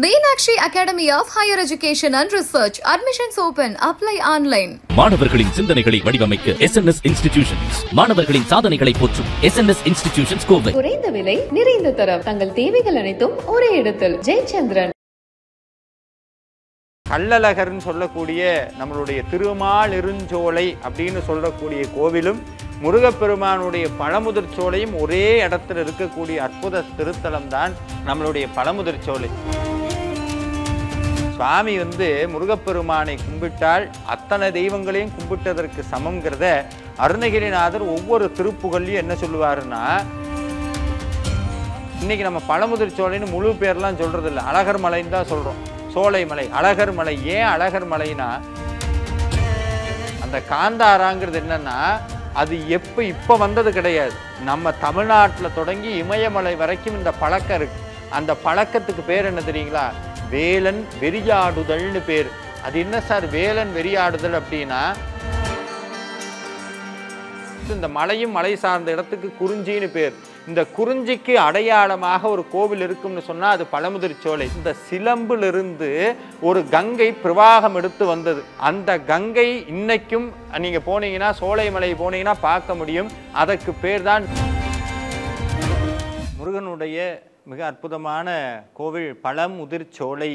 Meenakshi Academy of Higher Education and Research. Admissions open. Apply online. மாணவர்களின் சிந்தனைகளை வடிவமைக்க SNS Institutions. மாணவர்களின் சாதனைகளை போற்றும் SNS Institutions கோவை. குறைந்த விலை, நிறைந்த தரம். தங்கள் தேவைகள் அனைத்தும் ஒரே இடத்தில். ஜெயச்சந்திரன். கள்ளழகர்னு சொல்லக்கூடிய நம்மளுடைய திருமாலிருஞ்சோலை அப்படின்னு சொல்லக்கூடிய கோவிலும் முருகப்பெருமானுடைய பழமுதிர்ச்சோலையும் ஒரே இடத்துல இருக்கக்கூடிய அற்புத திருத்தலம் தான் நம்மளுடைய பழமுதிர்ச்சோலை. சுவாமி முருகப்பெருமானை கும்பிட்டால் அத்தனை தெய்வங்களையும் கும்பிட்டதற்கு சமம்ங்கிறத அருணகிரிநாதர் ஒவ்வொரு திருப்புகள்லையும் என்ன சொல்லுவாருன்னா, இன்னைக்கு நம்ம பழமுதிர்ச்சோலைன்னு முழு பேர்லாம் சொல்றது இல்லை, அழகர் மலைன்னு தான் சொல்றோம். சோலை மலை, அழகர் மலை. ஏன் அழகர் மலைனா, அந்த காந்தாராங்கிறது என்னன்னா, அது இப்போ வந்தது கிடையாது. நம்ம தமிழ்நாட்டில் தொடங்கி இமயமலை வரைக்கும் இந்த பழக்கம் இருக்கு. அந்த பழக்கத்துக்கு பேர் என்ன தெரியுங்களா? வேலன் வெறியாடுதல்னு பேர். அது என்ன சார் வேலன் வெறியாடுதல் அப்படின்னா, இந்த மலையும் மலை சார்ந்த இடத்துக்கு குறிஞ்சின்னு பேர். இந்த குறிஞ்சிக்கு அடையாளமாக ஒரு கோவில் இருக்கும்னு சொன்னா அது பழமுதிர்ச்சோலை. இந்த சிலம்பிலிருந்து ஒரு கங்கை பிரவாகம் எடுத்து வந்தது. அந்த கங்கை இன்னைக்கும் நீங்க போனீங்கன்னா, சோலைமலை போனீங்கன்னா பார்க்க முடியும். அதற்கு பேர் தான் முருகனுடைய மிக அற்புதமான கோவில் பழமுதிர்ச்சோலை.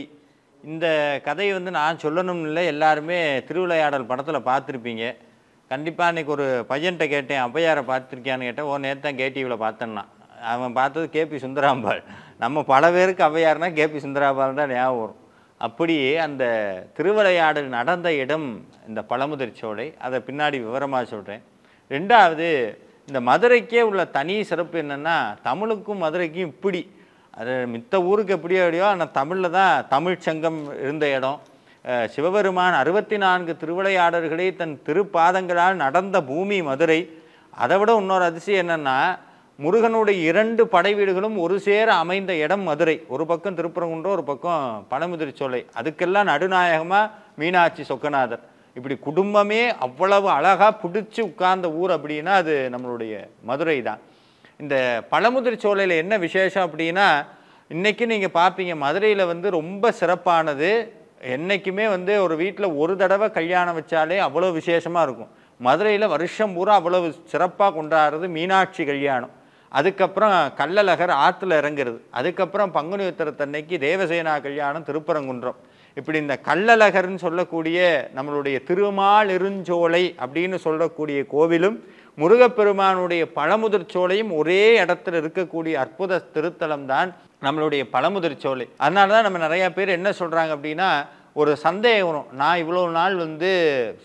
இந்த கதையை நான் சொல்லணும்னு இல்லை, எல்லாருமே திருவிளையாடல் படத்தில் பார்த்துருப்பீங்க. கண்டிப்பாக இன்றைக்கி ஒரு பையன்கிட்ட கேட்டேன், ஔவையாரை பார்த்துருக்கியான்னு கேட்டேன். நேற்று தான் கேடிவியில் பார்த்தேன்னா, அவன் பார்த்தது கேபி சுந்தராம்பாள். நம்ம பல பேருக்கு ஔவையார்னா கேபி சுந்தராம்பாள் தான் ஞாபகம் வரும். அப்படி அந்த திருவிளையாடல் நடந்த இடம் இந்த பழமுதிர்ச்சோலை. அதை பின்னாடி விவரமாக சொல்கிறேன். ரெண்டாவது, இந்த மதுரைக்கே உள்ள தனி சிறப்பு என்னென்னா, தமிழுக்கும் மதுரைக்கும் இப்படி, அது மித்த ஊருக்கு எப்படியோ எப்படியோ, ஆனால் தமிழில் தான் தமிழ் சங்கம் இருந்த இடம். சிவபெருமான் 64 திருவிளையாடல்களை தன் திருப்பாதங்களால் நடந்த பூமி மதுரை. அதை விட இன்னொரு அதிசயம் என்னென்னா, முருகனுடைய 2 படை வீடுகளும் ஒரு சேர அமைந்த இடம் மதுரை. ஒரு பக்கம் திருப்பரங்குன்றம், ஒரு பக்கம் பழமுதிர்ச்சோலை. அதுக்கெல்லாம் நடுநாயகமாக மீனாட்சி சொக்கநாதர். இப்படி குடும்பமே அவ்வளவு அழகாக பிடிச்சி உட்கார்ந்த ஊர் அப்படின்னா அது நம்மளுடைய மதுரை தான். இந்த பழமுதிர்ச்சோலையில் என்ன விசேஷம் அப்படின்னா, இன்றைக்கி நீங்கள் பார்ப்பீங்க மதுரையில் ரொம்ப சிறப்பானது. என்றைக்குமே ஒரு வீட்டில் ஒரு தடவை கல்யாணம் வச்சாலே அவ்வளோ விசேஷமாக இருக்கும். மதுரையில் வருஷம் பூரா அவ்வளவு சிறப்பாக கொண்டாடுறது மீனாட்சி கல்யாணம். அதுக்கப்புறம் கள்ளழகர் ஆற்றுல இறங்குறது. அதுக்கப்புறம் பங்குனி உத்திரத்தன்னைக்கு தேவசேனா கல்யாணம் திருப்பரங்குன்றம். இப்படி இந்த கள்ளழகர்னு சொல்லக்கூடிய நம்மளுடைய திருமாலிருஞ்சோலை அப்படின்னு சொல்லக்கூடிய கோவிலும் முருகப்பெருமானுடைய பழமுதிர்ச்சோலையும் ஒரே இடத்துல இருக்கக்கூடிய அற்புத திருத்தலம் தான் நம்மளுடைய பழமுதிர்ச்சோலை. அதனால தான் நம்ம நிறையா பேர் என்ன சொல்கிறாங்க அப்படின்னா, ஒரு சந்தேகம் வரும். நான் இவ்வளோ நாள்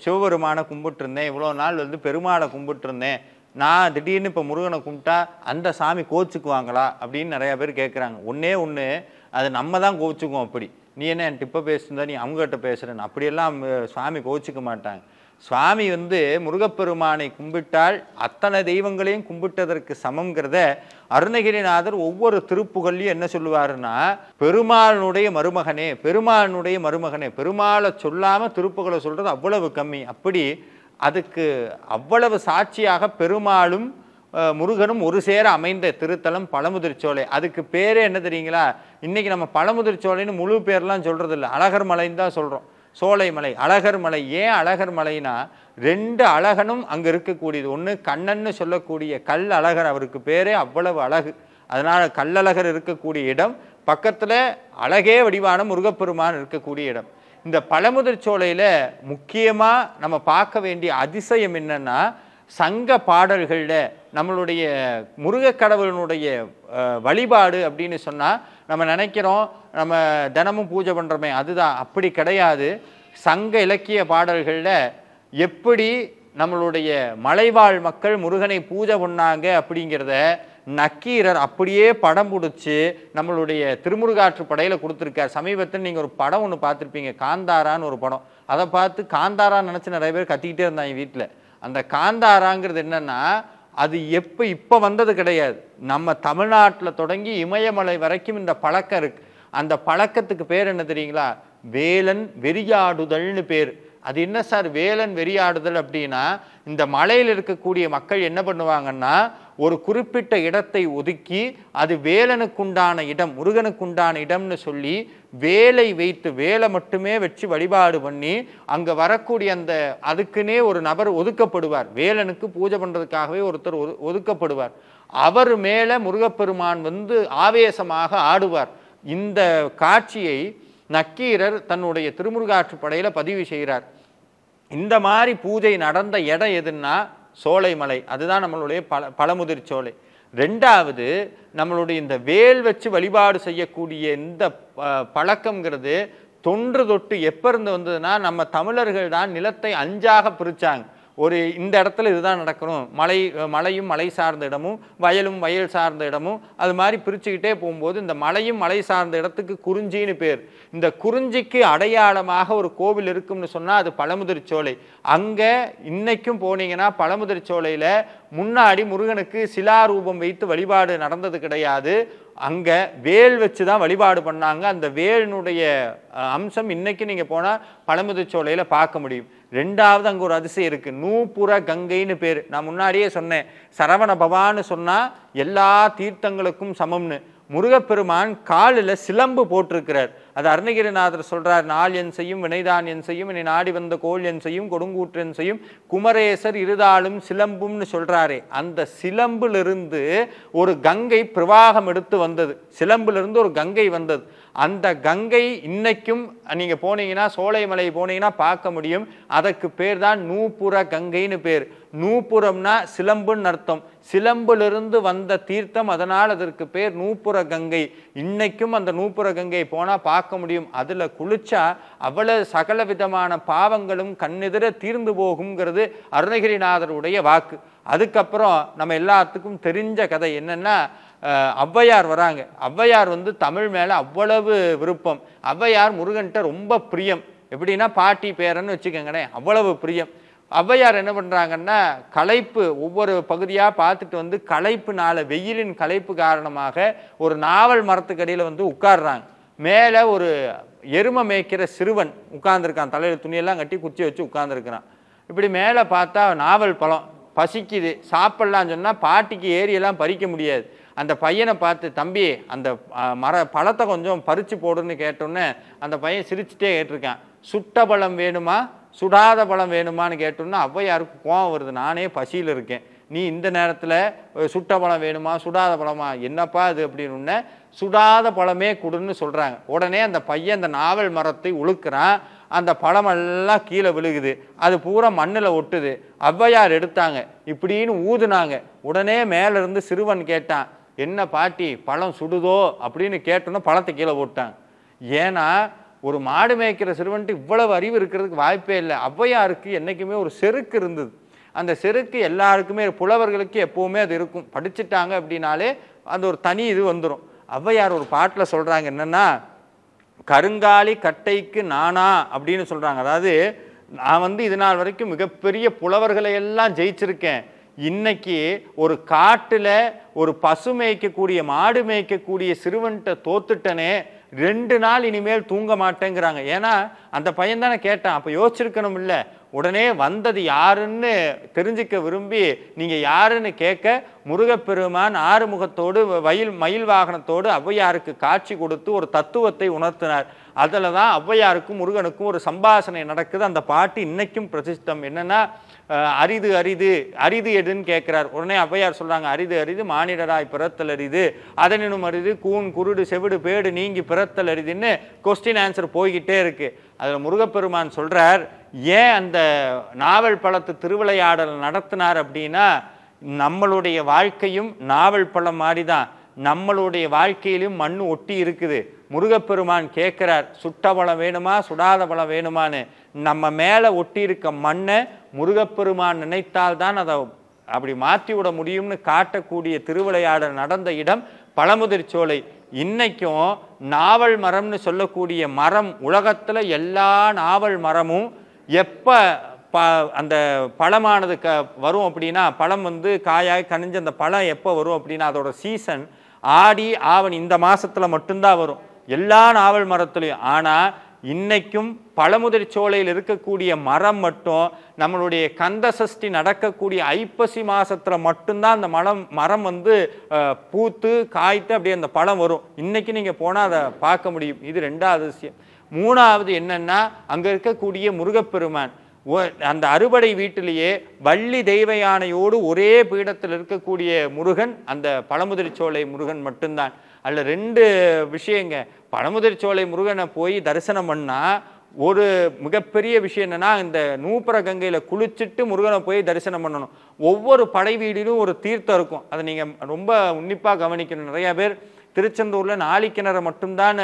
சிவபெருமானை கும்பிட்டுருந்தேன், இவ்வளோ நாள் பெருமாளை கும்பிட்டுருந்தேன், நான் திடீர்னு இப்போ முருகனை கும்பிட்டா அந்த சாமி கோச்சுக்குவாங்களா அப்படின்னு நிறையா பேர் கேட்குறாங்க. ஒன்று அது நம்ம தான் கோச்சுக்குவோம். அப்படி நீ என்ன என்கிட்ட இப்போ பேசுகிறதா, நீ அவங்ககிட்ட பேசுகிறேன்னு அப்படியெல்லாம் சுவாமி கோச்சிக்க மாட்டாங்க. சுவாமி முருகப்பெருமானை கும்பிட்டால் அத்தனை தெய்வங்களையும் கும்பிட்டதற்கு சமம்ங்கிறத அருணகிரிநாதர் ஒவ்வொரு திருப்புகள்லையும் என்ன சொல்லுவாருன்னா, பெருமாளுடைய மருமகனே, பெருமாளுடைய மருமகனே. பெருமாளை சொல்லாமல் திருப்புகளை சொல்கிறது அவ்வளவு கம்மி. அப்படி அதுக்கு அவ்வளவு சாட்சியாக பெருமாளும் முருகனும் ஒரு சேர அமைந்த திருத்தலம் பழமுதிர்ச்சோலை. அதுக்கு பேரே என்ன தெரியுங்களா? இன்றைக்கி நம்ம பழமுதிர்ச்சோலைன்னு முழு பேர்லாம் சொல்கிறது இல்லை, அழகர் மலைன்னு தான் சொல்கிறோம். சோலை மலை, அழகர் மலை. ஏன் அழகர் மலைனா, 2 அழகனும் அங்கே இருக்கக்கூடியது. ஒன்று கண்ணன்னு சொல்லக்கூடிய கல் அழகர், அவருக்கு பேரே அவ்வளவு அழகு. அதனால் கல்லழகர் இருக்கக்கூடிய இடம், பக்கத்தில் அழகே வடிவான முருகப்பெருமான் இருக்கக்கூடிய இடம். இந்த பழமுதிர்ச்சோலையில் முக்கியமாக நம்ம பார்க்க வேண்டிய அதிசயம் என்னென்னா, சங்க பாடல்களில் நம்மளுடைய முருகக்கடவுளனுடைய வழிபாடு அப்படின்னு சொன்னால் நம்ம நினைக்கிறோம் நம்ம தினமும் பூஜை பண்ணுறோமே, அதுதான். அப்படி கிடையாது. சங்க இலக்கிய பாடல்களில் எப்படி நம்மளுடைய மலைவாழ் மக்கள் முருகனை பூஜை பண்ணாங்க அப்படிங்கிறத நக்கீரர் அப்படியே படம் பிடிச்சி நம்மளுடைய திருமுருகாற்று படையில் கொடுத்துருக்கார். சமீபத்தில் நீங்கள் ஒரு படம் ஒன்று பார்த்துருப்பீங்க, காந்தாரான்னு ஒரு படம். அதை பார்த்து காந்தாரான்னு நினச்சி நிறைய பேர் கத்திக்கிட்டே இருந்தாங்க வீட்டில். அந்த காந்தாராங்கிறது என்னென்னா, அது இப்போ வந்தது கிடையாது. நம்ம தமிழ்நாட்டில் தொடங்கி இமயமலை வரைக்கும் இந்த பழக்கம் இருக்கு. அந்த பழக்கத்துக்கு பேர் என்ன தெரியுங்களா? வேலன் வெறியாடுதல்னு பேர். அது என்ன சார் வேலன் வெறியாடுதல் அப்படின்னா, இந்த மலையில் இருக்கக்கூடிய மக்கள் என்ன பண்ணுவாங்கன்னா, ஒரு குறிப்பிட்ட இடத்தை ஒதுக்கி அது வேலனுக்குண்டான இடம், முருகனுக்குண்டான இடம்னு சொல்லி வேலை வைத்து வேலை மட்டுமே வச்சு வழிபாடு பண்ணி அங்கே வரக்கூடிய அந்த அதுக்குன்னே ஒரு நபர் ஒதுக்கப்படுவார். வேலனுக்கு பூஜை பண்ணுறதுக்காகவே ஒருத்தர் ஒதுக்கப்படுவார். அவர் மேலே முருகப்பெருமான் வந்து ஆவேசமாக ஆடுவார். இந்த காட்சியை நக்கீரர் தன்னுடைய திருமுருகாற்றுப்படையில் பதிவு செய்கிறார். இந்த மாதிரி பூஜை நடந்த இடம் எதுன்னா சோலைமலை, அதுதான் நம்மளுடைய பழமுதிர் சோலை. ரெண்டாவது, நம்மளுடைய இந்த வேல் வச்சு வழிபாடு செய்யக்கூடிய இந்த பழக்கம்ங்கிறது தொன்று தொட்டு எப்போ இருந்து வந்ததுன்னா, நம்ம தமிழர்கள் தான் நிலத்தை 5ஆக பிரித்தாங்க. ஒரு இந்த இடத்துல இதுதான் நடக்கணும், மலையும் மலை சார்ந்த இடமும் வயலும் வயல் சார்ந்த இடமும் அது மாதிரி பிரிச்சுக்கிட்டே போகும்போது இந்த மலையும் மலை சார்ந்த இடத்துக்கு குறிஞ்சின்னு பேர். இந்த குறிஞ்சிக்கு அடையாளமாக ஒரு கோவில் இருக்கும்னு சொன்னால் அது பழமுதிர் சோலை. அங்கே இன்னைக்கும் போனீங்கன்னா பழமுதிர் சோலையில் முன்னாடி முருகனுக்கு சிலாரூபம் வைத்து வழிபாடு நடந்தது கிடையாது. அங்கே வேல் வச்சு தான் வழிபாடு பண்ணாங்க. அந்த வேலினுடைய அம்சம் இன்னைக்கு நீங்கள் போனால் பழமுதிர் சோலையில் பார்க்க முடியும். ரெண்டாவது, அங்கே ஒரு அதிசயம் இருக்குது, நூபுர கங்கைன்னு பேர். நான் முன்னாடியே சொன்னேன், சரவண பவான்னு சொன்னால் எல்லா தீர்த்தங்களுக்கும் சமம்னு. முருகப்பெருமான் காலில் சிலம்பு போட்டிருக்கிறார். அது அருணகிரிநாதர் சொல்றார், நாள் என் செய்யும் வினைதான் என் செய்யும் என்னை நாடி வந்த கோல் என் செய்யும் கொடுங்கூற்று என் செய்யும் குமரேசர் இருதாலும் சிலம்பும்னு சொல்றாரே, அந்த சிலம்பிலிருந்து ஒரு கங்கை பிரவாகம் எடுத்து வந்தது. சிலம்பிலிருந்து ஒரு கங்கை வந்தது. அந்த கங்கை இன்னைக்கும் நீங்க போனீங்கன்னா சோலைமலை போனீங்கன்னா பார்க்க முடியும். அதற்கு பேர் தான் நூபுர கங்கைன்னு பேர். நூபுரம்னா சிலம்புன்னு அர்த்தம். சிலம்பிலிருந்து வந்த தீர்த்தம், அதனால் அதற்கு பேர் நூபுர கங்கை. இன்னைக்கும் அந்த நூபுர கங்கை போனால் பார்க்க முடியும். அதில் குளிச்சா அவ்வளவு சகல விதமான பாவங்களும் கண்ணெதிர தீர்ந்து போகுங்கிறது அருணகிரிநாதருடைய வாக்கு. அதுக்கப்புறம் நம்ம எல்லாத்துக்கும் தெரிஞ்ச கதை என்னன்னா, ஔவையார் வராங்க. ஔவையார் வந்து தமிழ் மேலே அவ்வளவு விருப்பம். ஔவையார் முருகன்கிட்ட ரொம்ப பிரியம். எப்படின்னா பாட்டி பேரன்னு வச்சுக்கோங்களேன், அவ்வளவு பிரியம். ஔவையார் என்ன பண்ணுறாங்கன்னா, களைப்பு ஒவ்வொரு பகுதியாக பார்த்துட்டு வந்து களைப்புனால, வெயிலின் களைப்பு காரணமாக ஒரு நாவல் மரத்துக்கடியில் வந்து உட்கார்றாங்க. மேலே ஒரு எருமை மேய்க்கிற சிறுவன் உட்கார்ந்துருக்கான், தலையில் துணியெல்லாம் கட்டி குச்சி வச்சு உட்கார்ந்துருக்கிறான். இப்படி மேலே பார்த்தா நாவல் பழம், பசிக்குது, சாப்பிட்லான்னு சொன்னால் பாட்டிக்கு ஏரியெல்லாம் பறிக்க முடியாது. அந்த பையனை பார்த்து, தம்பி அந்த பழத்தை கொஞ்சம் பறித்து போடுன்னு கேட்டோன்னே அந்த பையன் சிரிச்சுட்டே கேட்டிருக்கான், சுட்ட பழம் வேணுமா சுடாத பழம் வேணுமான்னு கேட்டோன்னா ஔவையாருக்கு கோவம் வருது. நானே பசியில் இருக்கேன், நீ இந்த நேரத்தில் சுட்ட பழம் வேணுமா சுடாத பழமா, என்னப்பா அது அப்படின்னு சுடாத பழமே கொடுன்னு சொல்கிறாங்க. உடனே அந்த பையன் அந்த நாவல் மரத்தை உழுக்கிறான். அந்த பழமெல்லாம் கீழே விழுகுது, அது பூரா மண்ணில் ஒட்டுது. ஔவையார் எடுத்தாங்க, இப்படின்னு ஊதுனாங்க. உடனே மேலேருந்து சிறுவன் கேட்டான், என்ன பாட்டி பழம் சுடுதோ அப்படின்னு கேட்டோன்னா பழத்தை கீழே போட்டாங்க. ஏன்னா ஒரு மாடு மேய்க்கிற சிறுவன்ட்டு இவ்வளவு அறிவு இருக்கிறதுக்கு வாய்ப்பே இல்லை. ஔவையாருக்கு என்றைக்குமே ஒரு செருக்கு இருந்தது. அந்த செருக்கு எல்லாருக்குமே, புலவர்களுக்கு எப்போவுமே அது இருக்கும். படிச்சுட்டாங்க அப்படின்னாலே அந்த ஒரு தனி இது வந்துடும். ஔவையார் ஒரு பாட்டில் சொல்கிறாங்க என்னென்னா, கருங்காலி கட்டைக்கு நானா அப்படின்னு சொல்கிறாங்க. அதாவது நான் வந்து இது நாள் வரைக்கும் மிகப்பெரிய புலவர்களை எல்லாம் ஜெயிச்சிருக்கேன். இன்னைக்கு ஒரு காட்டில் ஒரு பசு மேய்க்கக்கூடிய மாடு மேய்க்கக்கூடிய சிறுவன்கிட்ட தோத்துட்டனே, 2 நாள் இனிமேல் தூங்க மாட்டேங்கிறாங்க. ஏன்னா அந்த பையன் தானே கேட்டான். அப்போ யோசிச்சிருக்கணும் இல்லை, உடனே வந்தது யாருன்னு தெரிஞ்சுக்க விரும்பி நீங்கள் யாருன்னு கேட்க முருகப்பெருமான் ஆறுமுகத்தோடு மயில் வாகனத்தோடு ஔவையாருக்கு காட்சி கொடுத்து ஒரு தத்துவத்தை உணர்த்தினார். அதில் தான் ஔவையாருக்கும் முருகனுக்கும் ஒரு சம்பாஷணை நடக்குது. அந்த பாட்டு இன்னைக்கும் பிரசித்தம். என்னென்னா, அரிது அரிது அரிது எதுன்னு கேட்குறார். உடனே ஔவையார் சொல்கிறாங்க, அரிது அரிது மானிடராய் பிறத்தல் அரிது, அதனினும் அரிது கூன் குருடு செவிடு பேடு நீங்கி பிறத்தல் அரிதுன்னு கொஸ்டின் ஆன்சர் போய்கிட்டே இருக்கு. அதில் முருகப்பெருமான் சொல்கிறார், ஏன் அந்த நாவல் பழத்து திருவிளையாடல் நடத்தினார் அப்படின்னா, நம்மளுடைய வாழ்க்கையும் நாவல் பழம் மாதிரி தான். நம்மளுடைய வாழ்க்கையிலும் மண் ஒட்டி இருக்குது. முருகப்பெருமான் கேட்குறார், சுட்ட பழம் வேணுமா சுடாத பழம் வேணுமான்னு. நம்ம மேலே ஒட்டி இருக்க மண்ணை முருகப்பெருமான் நினைத்தால்தான் அதை அப்படி மாற்றி விட முடியும்னு காட்டக்கூடிய திருவிளையாடல் நடந்த இடம் பழமுதிர் சோலை. இன்னைக்கும் நாவல் மரம்னு சொல்லக்கூடிய மரம், உலகத்தில் எல்லா நாவல் மரமும் எப்போ அந்த பழமானது வரும் அப்படின்னா, பழம் வந்து காயாய் கனிஞ்சு அந்த பழம் எப்போ வரும் அப்படின்னா, அதோட சீசன் ஆடி ஆவணி இந்த மாதத்தில் மட்டும்தான் வரும் எல்லா நாவல் மரத்துலையும். ஆனால் இன்னைக்கும் பழமுதிர் சோலையில் இருக்கக்கூடிய மரம் மட்டும் நம்மளுடைய கந்த சஷ்டி நடக்கக்கூடிய ஐப்பசி மாசத்துல மட்டும்தான் அந்த மரம் வந்து பூத்து காய்த்து அப்படியே அந்த பழம் வரும். இன்னைக்கு நீங்க போனா அதை பார்க்க முடியும். இது 2வது விஷயம். 3வது என்னன்னா, அங்க இருக்கக்கூடிய முருகப்பெருமான் அந்த அறுபடை வீட்டிலேயே வள்ளி தெய்வ யானையோடு ஒரே பீடத்தில் இருக்கக்கூடிய முருகன் அந்த பழமுதிர் சோலை முருகன் மட்டும்தான். அல்ல 2 விஷயங்க. பழமுதிர் சோலை முருகனை போய் தரிசனம் பண்ணா ஒரு மிகப்பெரிய விஷயம் என்னன்னா, இந்த நூப்புர கங்கையில குளிச்சுட்டு முருகனை போய் தரிசனம் பண்ணணும். ஒவ்வொரு படை வீடிலும் ஒரு தீர்த்தம் இருக்கும். அதை நீங்க ரொம்ப உன்னிப்பா கவனிக்கணும். நிறைய பேர் திருச்செந்தூர்ல நாளிக்கிணறை மட்டும்தான்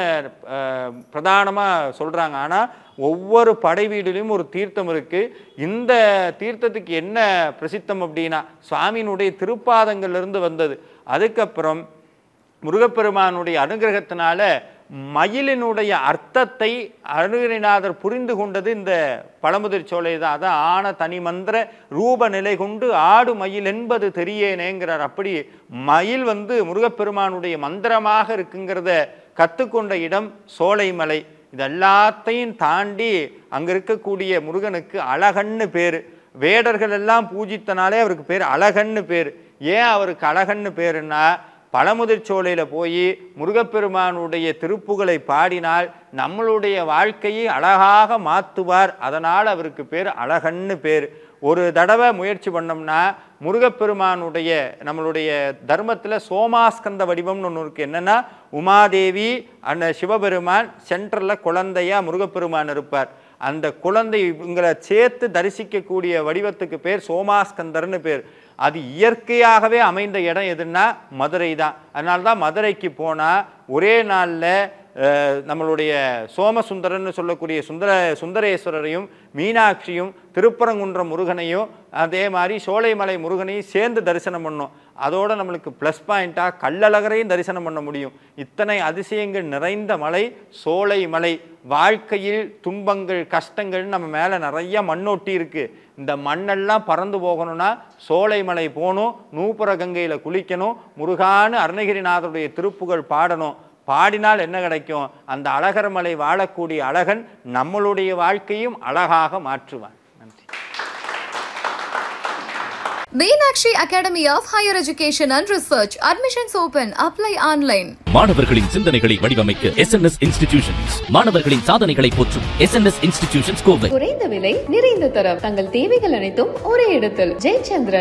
பிரதானமா சொல்றாங்க. ஆனா ஒவ்வொரு படை வீடுலையும் ஒரு தீர்த்தம் இருக்கு. இந்த தீர்த்தத்துக்கு என்ன பிரசித்தம் அப்படின்னா, சுவாமியினுடைய திருப்பாதங்கள்ல இருந்து வந்தது. அதுக்கப்புறம் முருகப்பெருமானுடைய அனுகிரகத்தினால மயிலினுடைய அர்த்தத்தை அருணகிரிநாதர் புரிந்து கொண்டது இந்த பழமுதிர் சோலை தான். அதான் ஆன தனி மந்திர ரூப நிலை கொண்டு ஆடு மயில் என்பது தெரியேனேங்கிறார். அப்படி மயில் வந்து முருகப்பெருமானுடைய மந்திரமாக இருக்குங்கிறத கற்றுக்கொண்ட இடம் சோலைமலை. இது எல்லாத்தையும் தாண்டி அங்க இருக்கக்கூடிய முருகனுக்கு அழகன்னு பேரு. வேடர்கள் எல்லாம் பூஜித்தனாலே அவருக்கு பேர் அழகன்னு பேர். ஏன் அவருக்கு அழகன்னு பேருன்னா, பழமுதிர் சோலையில போய் முருகப்பெருமானுடைய திருப்புகளை பாடினால் நம்மளுடைய வாழ்க்கையை அழகாக மாற்றுவார். அதனால் அவருக்கு பேர் அழகன்னு பேர். ஒரு தடவை முயற்சி பண்ணோம்னா முருகப்பெருமானுடைய நம்மளுடைய தர்மத்தில் சோமாஸ்கந்த வடிவம்னு ஒன்று இருக்குது. என்னென்னா, உமாதேவி அந்த சிவபெருமான் சென்டரில் குழந்தையா முருகப்பெருமான் இருப்பார். அந்த குழந்தை இவங்களை சேர்த்து தரிசிக்கக்கூடிய வடிவத்துக்கு பேர் சோமாஸ்கந்தர்னு பேர். அது இயற்கையாகவே அமைந்த இடம் எதுன்னா மதுரை தான். அதனால்தான் மதுரைக்கு போனால் ஒரே நாளில் நம்மளுடைய சோமசுந்தரன்னு சொல்லக்கூடிய சுந்தரேஸ்வரரையும் மீனாட்சியும் திருப்பரங்குன்றம் முருகனையும் அதே மாதிரி சோலைமலை முருகனையும் சேர்ந்து தரிசனம் பண்ணோம். அதோடு நம்மளுக்கு ப்ளஸ் பாயிண்ட்டாக கள்ளழகரையும் தரிசனம் பண்ண முடியும். இத்தனை அதிசயங்கள் நிறைந்த மலை சோலைமலை. வாழ்க்கையில் துன்பங்கள் கஷ்டங்கள் நம்ம மேலே நிறைய மண்ணொட்டி இருக்குது. இந்த மண்ணெல்லாம் பறந்து போகணும்னா சோலைமலை போகணும், நூப்புர கங்கையில் குளிக்கணும், முருகான்னு அருணகிரிநாதருடைய திருப்புகள் பாடணும். பாடினால் என்ன கிடைக்கும்? அந்த அழகர் மலை வாழக்கூடிய அழகன் நம்மளுடைய வாழ்க்கையும் அழகாக மாற்றுவான். நன்றி. Meenakshi Academy of Higher Education and Research. Admissions open. Apply online. மாணவர்களின் சிந்தனைகளை வடிவமைக்க SNS Institutions. மாணவர்களின் சாதனைகளை போற்றும் SNS Institutions கோவை. குறைந்த விலை, நிறைந்த தரம். தங்கள் தேவைகள் அனைத்தும் ஒரே இடத்தில். ஜெயச்சந்திரன்.